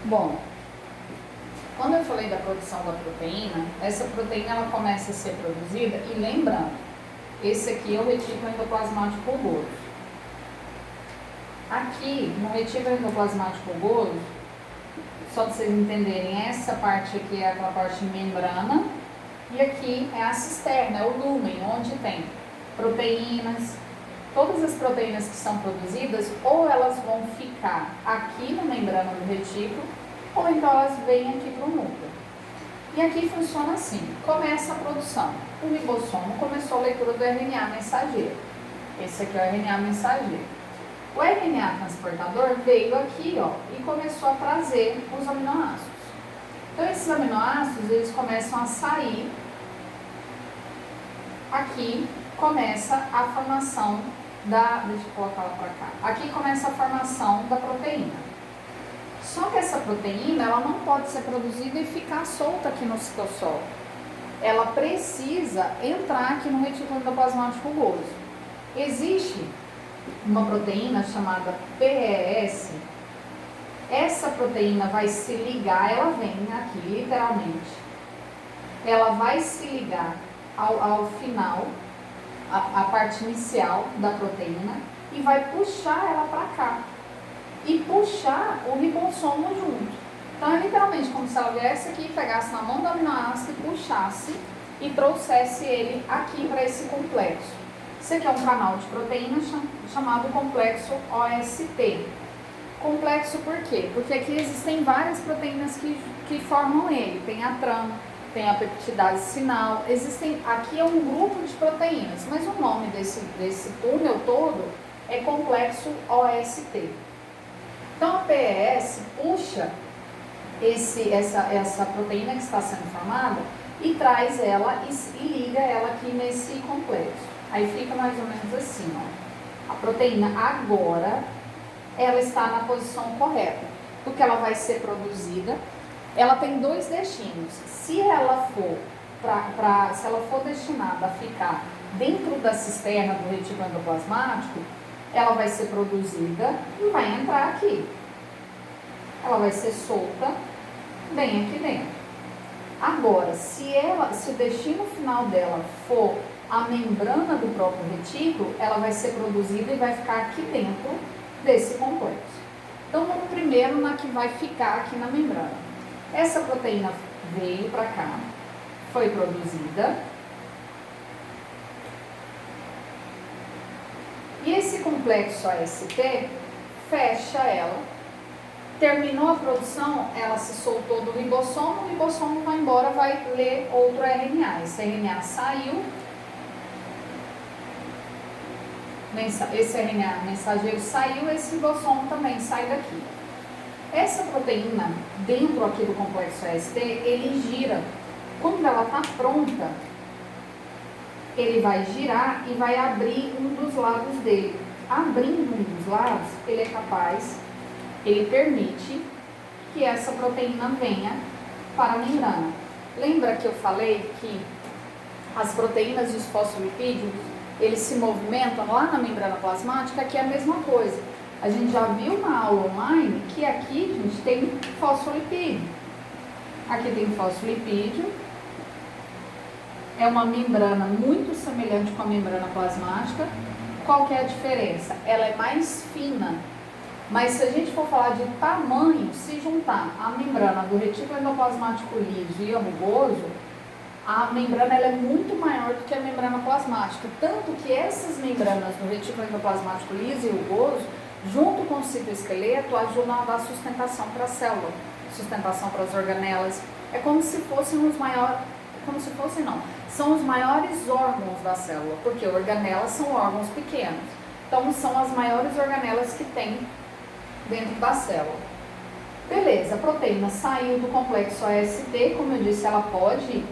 Bom, quando eu falei da produção da proteína, essa proteína ela começa a ser produzida, e lembrando, esse aqui é o retículo endoplasmático rugoso. Aqui, no retículo endoplasmático rugoso, só para vocês entenderem, essa parte aqui é aquela parte de membrana, e aqui é a cisterna, é o lúmen, onde tem proteínas. Todas as proteínas que são produzidas, ou elas vão ficar aqui na membrana do retículo, ou então elas vêm aqui para o núcleo. E aqui funciona assim: começa a produção. O ribossomo começou a leitura do RNA mensageiro. Esse aqui é o RNA mensageiro. O RNA transportador veio aqui, ó, e começou a trazer os aminoácidos. Então, esses aminoácidos, eles começam a sair. Aqui começa a formação da... Deixa eu colocar ela para cá. Aqui começa a formação da proteína. Só que essa proteína, ela não pode ser produzida e ficar solta aqui no citosol. Ela precisa entrar aqui no retículo endoplasmático rugoso. Existe uma proteína chamada PES. Essa proteína vai se ligar, ela vem aqui, literalmente. Ela vai se ligar ao final, a parte inicial da proteína, e vai puxar ela para cá. E puxar o ribossomo junto. Então, é literalmente como se ela viesse aqui, pegasse na mão do aminoácido e puxasse e trouxesse ele aqui para esse complexo. Esse aqui é um canal de proteínas chamado complexo OST. Complexo por quê? Porque aqui existem várias proteínas que formam ele. Tem a TRAM, tem a peptidase sinal. Aqui é um grupo de proteínas, mas o nome desse túnel todo é complexo OST. Então, a PES puxa essa proteína que está sendo formada e traz ela e liga ela aqui nesse complexo. Aí fica mais ou menos assim, ó. A proteína agora, ela está na posição correta, porque ela vai ser produzida. Ela tem dois destinos. Se ela for destinada a ficar dentro da cisterna do retículo endoplasmático, ela vai ser produzida e vai entrar aqui. Ela vai ser solta bem aqui dentro. Agora, se o destino final dela for a membrana do próprio retículo, ela vai ser produzida e vai ficar aqui dentro desse complexo. Então, vamos primeiro na que vai ficar aqui na membrana. Essa proteína veio para cá, foi produzida. E esse complexo AST fecha ela. Terminou a produção, ela se soltou do ribossomo, o ribossomo vai embora, vai ler outro RNA. Esse RNA saiu, esse RNA mensageiro saiu, esse ribossomo também sai daqui. Essa proteína, dentro aqui do complexo AST, ele gira. Quando ela está pronta, ele vai girar e vai abrir um dos lados dele. Abrindo um dos lados, ele permite que essa proteína venha para a membrana. Lembra que eu falei que as proteínas e os fosfolipídios, eles se movimentam lá na membrana plasmática? Aqui é a mesma coisa. A gente já viu na aula online que aqui, gente, tem fosfolipídio. Aqui tem fosfolipídio. É uma membrana muito semelhante com a membrana plasmática. Qual que é a diferença? Ela é mais fina. Mas se a gente for falar de tamanho, se juntar a membrana do retículo endoplasmático liso e a rugoso, a membrana ela é muito maior do que a membrana plasmática. Tanto que essas membranas do retículo endoplasmático liso e rugoso, junto com o citoesqueleto, ajudam a dar sustentação para a célula, sustentação para as organelas. É como se fossem os maiores, são os maiores órgãos da célula, porque organelas são órgãos pequenos. Então, são as maiores organelas que tem dentro da célula. Beleza, a proteína saiu do complexo AST, como eu disse, ela pode,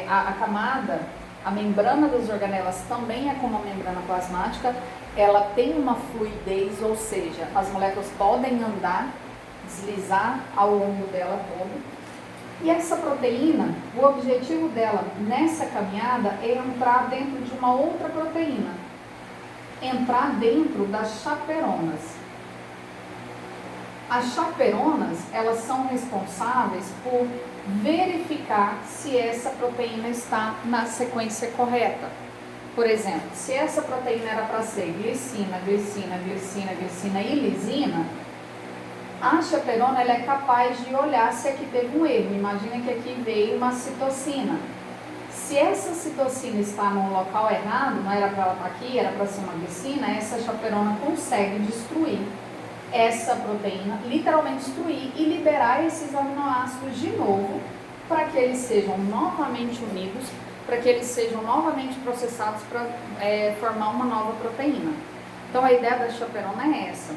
a camada, a membrana das organelas também é como a membrana plasmática, ela tem uma fluidez, ou seja, as moléculas podem andar, deslizar ao longo dela toda. E essa proteína, o objetivo dela nessa caminhada é entrar dentro de uma outra proteína, entrar dentro das chaperonas. As chaperonas, elas são responsáveis por verificar se essa proteína está na sequência correta. Por exemplo, se essa proteína era para ser glicina, glicina, glicina, glicina e lisina, a chaperona ela é capaz de olhar se aqui teve um erro. Imagina que aqui veio uma citocina. Se essa citocina está no local errado, não era para ela estar aqui, era para ser uma glicina, essa chaperona consegue destruir essa proteína, literalmente destruir e liberar esses aminoácidos de novo para que eles sejam novamente unidos, para que eles sejam novamente processados para formar uma nova proteína. Então a ideia da chaperona é essa.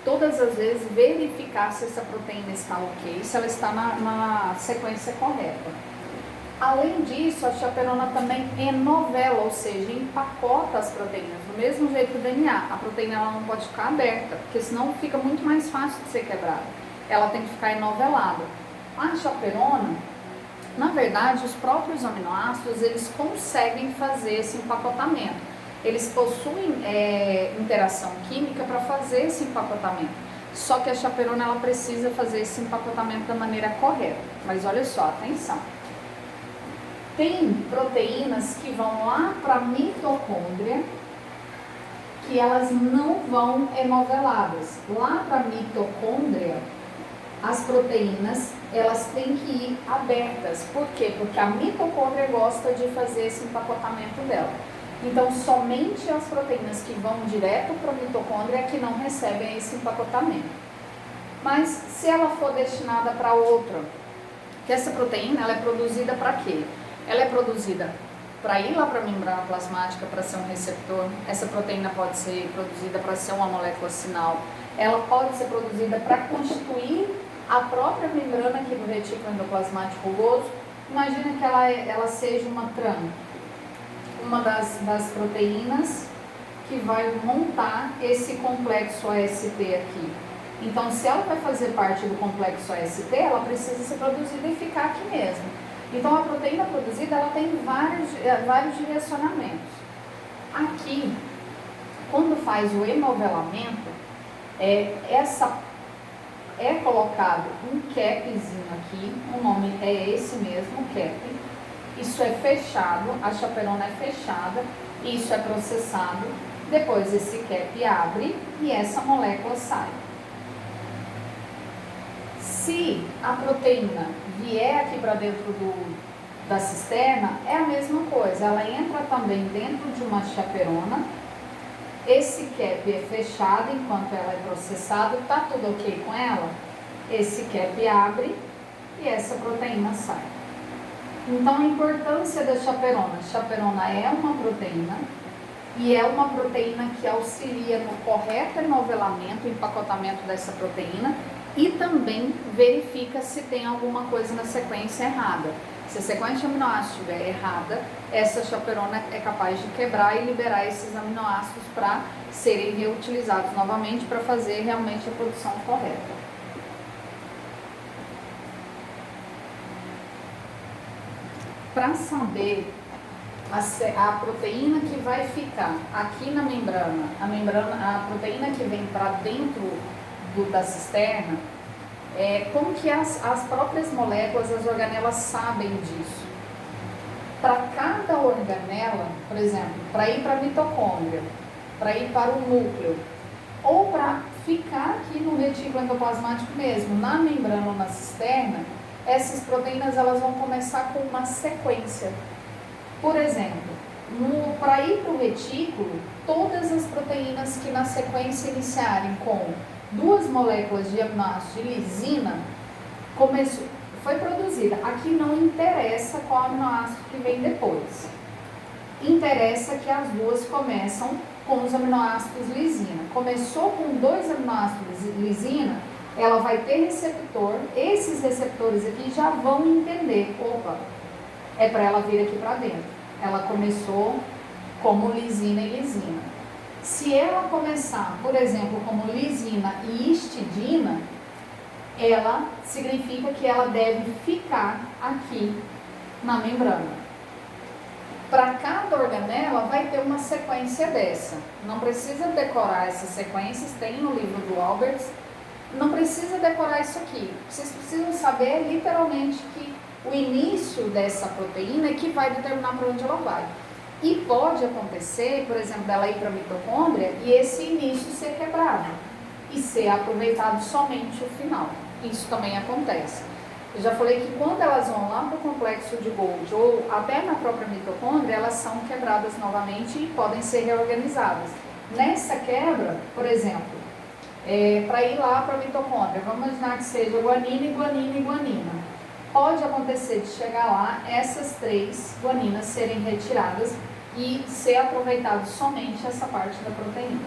Todas as vezes verificar se essa proteína está ok, se ela está na sequência correta. Além disso, a chaperona também enovela, ou seja, empacota as proteínas. Do mesmo jeito que o DNA, a proteína ela não pode ficar aberta, porque senão fica muito mais fácil de ser quebrada. Ela tem que ficar enovelada. A chaperona, na verdade, os próprios aminoácidos, eles conseguem fazer esse empacotamento. Eles possuem interação química para fazer esse empacotamento. Só que a chaperona ela precisa fazer esse empacotamento da maneira correta. Mas olha só, atenção. Tem proteínas que vão lá para a mitocôndria, que elas não vão enoveladas. Lá para a mitocôndria, as proteínas, elas têm que ir abertas. Por quê? Porque a mitocôndria gosta de fazer esse empacotamento dela. Então, somente as proteínas que vão direto para a mitocôndria é que não recebem esse empacotamento. Mas, se ela for destinada para outra, que essa proteína, ela é produzida para quê? Ela é produzida para ir lá para a membrana plasmática, para ser um receptor. Essa proteína pode ser produzida para ser uma molécula sinal. Ela pode ser produzida para constituir a própria membrana aqui do retículo endoplasmático rugoso. Imagina que ela seja uma TRAN, uma das proteínas que vai montar esse complexo AST aqui. Então, se ela vai fazer parte do complexo AST, ela precisa ser produzida e ficar aqui mesmo. Então, a proteína produzida, ela tem vários direcionamentos. Aqui, quando faz o enovelamento, é colocado um capzinho aqui, o nome é esse mesmo, cap. Isso é fechado, a chaperona é fechada, isso é processado, depois esse cap abre e essa molécula sai. Se a proteína vier aqui para dentro da cisterna, é a mesma coisa, ela entra também dentro de uma chaperona, esse cap é fechado enquanto ela é processada, tá tudo ok com ela? Esse cap abre e essa proteína sai. Então, a importância da chaperona. A chaperona é uma proteína e é uma proteína que auxilia no correto enovelamento, empacotamento dessa proteína e também verifica se tem alguma coisa na sequência errada. Se a sequência de aminoácidos estiver errada, essa chaperona é capaz de quebrar e liberar esses aminoácidos para serem reutilizados novamente para fazer realmente a produção correta. Para saber a proteína que vai ficar aqui na membrana, a proteína que vem para dentro da cisterna, como que as próprias moléculas, as organelas sabem disso? Para cada organela, por exemplo, para ir para a mitocôndria, para ir para o núcleo, ou para ficar aqui no retículo endoplasmático mesmo, na membrana ou na cisterna, essas proteínas elas vão começar com uma sequência. Por exemplo, para ir para o retículo, todas as proteínas que na sequência iniciarem com 2 moléculas de aminoácido de lisina, foi produzida. Aqui não interessa qual aminoácido que vem depois. Interessa que as duas começam com os aminoácidos lisina. Começou com 2 aminoácidos lisina, ela vai ter receptor. Esses receptores aqui já vão entender, opa, é para ela vir aqui para dentro. Ela começou como lisina e lisina. Se ela começar, por exemplo, como lisina e histidina, ela significa que ela deve ficar aqui na membrana. Para cada organela vai ter uma sequência dessa. Não precisa decorar essas sequências, tem no livro do Alberts, Não precisa decorar isso aqui. Vocês precisam saber literalmente que o início dessa proteína é que vai determinar para onde ela vai. E pode acontecer, por exemplo, dela ir para a mitocôndria e esse início ser quebrado e ser aproveitado somente o final. Isso também acontece. Eu já falei que quando elas vão lá para o complexo de Golgi ou até na própria mitocôndria, elas são quebradas novamente e podem ser reorganizadas. Nessa quebra, por exemplo, para ir lá para a mitocôndria, vamos imaginar que seja guanina e guanina e guanina. Pode acontecer de chegar lá, essas 3 guaninas serem retiradas e ser aproveitado somente essa parte da proteína.